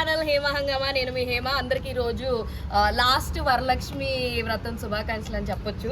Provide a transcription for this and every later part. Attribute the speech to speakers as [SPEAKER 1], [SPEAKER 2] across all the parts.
[SPEAKER 1] Channel Hema హంగామా. నేను మీ హేమ. అందరికి రోజు లాస్ట్ వరలక్ష్మి వ్రతం శుభాకాంక్షలు అని చెప్పొచ్చు.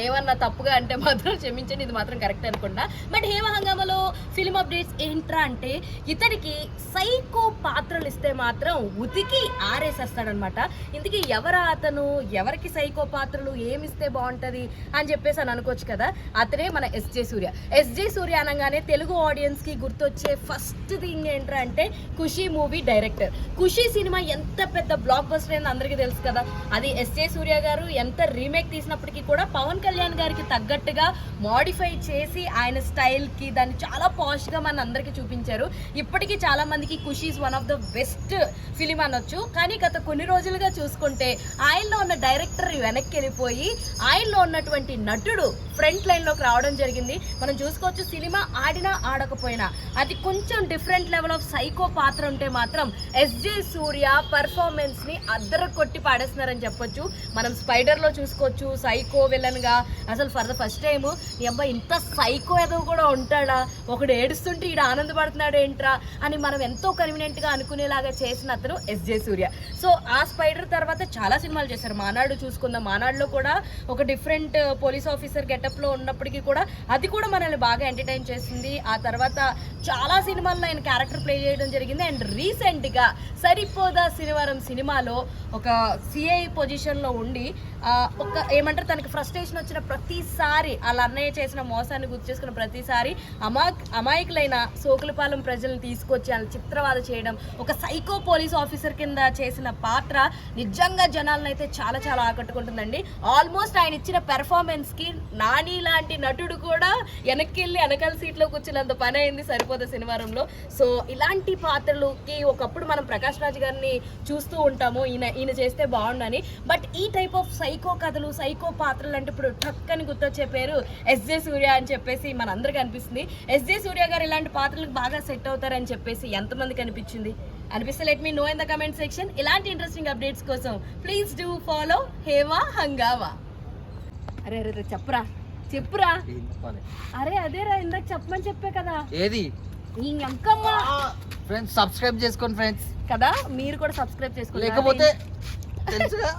[SPEAKER 1] ఏమన్నా తప్పుగా అంటే మాత్రం క్షమించండి, ఇది మాత్రం కరెక్ట్ అనుకుంటా. బట్ హేమ హంగామాలో ఫిల్మ్ అప్డేట్స్ ఏంట్రా అంటే ఇతనికి సైకో పాత్రలు ఇస్తే మాత్రం ఉతికి ఆరేసేస్తాడనమాట. ఇందుకే ఎవరా అతను, ఎవరికి సైకో పాత్రలు ఏమిస్తే బాగుంటది అని చెప్పేసి అని అనుకోవచ్చు కదా. అతనే మన ఎస్జే సూర్య అనగానే తెలుగు ఆడియన్స్ కి గుర్తొచ్చే ఫస్ట్ థింగ్ ఏంట్రా అంటే ఖుషి మూవీ డైరెక్టర్. ఖుషి సినిమా ఎంత పెద్ద బ్లాక్ బస్టర్ అయిందో అందరికీ తెలుసు కదా. అది ఎస్జే సూర్య గారు ఎంత రీమేక్ తీసినప్పటికీ కూడా పవన్ కళ్యాణ్ గారికి తగ్గట్టుగా మోడిఫై చేసి ఆయన స్టైల్ కి దాన్ని చాలా పాష్ గా మన అందరికీ చూపించారు. ఇప్పటికీ చాలా మందికి Kushi is one of the best film అనొచ్చు. కానీ గత కొన్ని రోజులుగా చూసుకుంటే ఆయనలో ఉన్న డైరెక్టర్ వెనక్కి వెళ్ళిపోయి ఆయనలో ఉన్నటువంటి నటుడు ఫ్రంట్ లైన్ లోకి రావడం జరిగింది. మనం చూసుకోవచ్చు, సినిమా ఆడినా ఆడకపోయినా అది కొంచెం డిఫరెంట్ లెవెల్ ఆఫ్ సైకో పాత్ర ఉంటే మాత్రం ఎస్జే సూర్య పర్ఫార్మెన్స్ ని అద్దరు కొట్టి పాడేస్తున్నారని చెప్పొచ్చు. మనం స్పైడర్ లో చూసుకోవచ్చు సైకో విలన్ గా. అసలు ఫర్ ద ఫస్ట్ టైం ఈ అబ్బాయి ఇంత సైకో ఏదో కూడా ఉంటాడా, ఒకడు ఏడుస్తుంటే ఈడు ఆనందపడుతున్నాడు ఏంట్రా అని మనం ఎంతో కన్వీనియంట్ గా అనుకునేలాగా చేసిన అతను ఎస్జే సూర్య. సో ఆ స్పైడర్ తర్వాత చాలా సినిమాలు చేశారు. మానాడు చూసుకుందాం, మానాడులో కూడా ఒక డిఫరెంట్ పోలీస్ ఆఫీసర్ గెటప్ లో ఉన్నప్పటికీ కూడా అది కూడా మనల్ని బాగా ఎంటర్టైన్ చేసింది. ఆ తర్వాత చాలా సినిమాల్లో ఆయన క్యారెక్టర్ ప్లే చేయడం జరిగింది. అండ్ రీసెంట్ గా సరిపోదా శనివారం సినిమాలో ఒక సిఐ పొజిషన్ లో ఉండి ఒక ఏమంటారు తనకి ఫ్రస్ట్రేషన్ వచ్చిన ప్రతిసారి వాళ్ళ అన్నయ్య చేసిన మోసాన్ని గుర్తు చేసుకున్న ప్రతిసారి అమాయకులైన సోకులపాలెం ప్రజలను తీసుకొచ్చి వాళ్ళ చిత్రవాద చేయడం, ఒక సైకో పోలీస్ ఆఫీసర్ కింద చేసిన పాత్ర నిజంగా జనాలను అయితే చాలా చాలా ఆకట్టుకుంటుందండి. ఆల్మోస్ట్ ఆయన ఇచ్చిన పెర్ఫార్మెన్స్ కి నాని లాంటి నటుడు కూడా వెనక్కి వెళ్ళి వెనకాల సీట్లో కూర్చున్నంత పని అయింది సరిపోదా శనివారంలో. సో ఇలాంటి పాత్రలకి ఒకప్పుడు మనం ప్రకాష్ రాజ్ గారిని చూస్తూ ఉంటాము, ఈయన చేస్తే బాగుండని. బట్ ఈ టైప్ ఆఫ్ సైకో కథలు, సైకో పాత్రలు అంటే ఇప్పుడు టక్ అని గుర్తొచ్చే పేరు ఎస్జే సూర్య అని చెప్పేసి మనందరికీ అనిపిస్తుంది. ఎస్జే సూర్య గారు ఇలాంటి పాత్రలకు బాగా సెట్ అవుతారని చెప్పేసి ఎంతమందికి అనిపించింది అనిపిస్తే let me know in the comment section. ఇలాంటి ఇంట్రెస్టింగ్ అప్డేట్స్ కోసం please do follow Hema Hungama. అరే అరే చెప్పురా అరే అదేరా ఇందాక చెప్పమని చెప్పే కదా.
[SPEAKER 2] ఏది ఫ్రెండ్స్ సబ్స్క్రైబ్ చేసుకోండి ఫ్రెండ్స్
[SPEAKER 1] కదా, మీరు కూడా సబ్స్క్రైబ్ చేసుకోండి.
[SPEAKER 2] లేకపోతే తెలుసుగా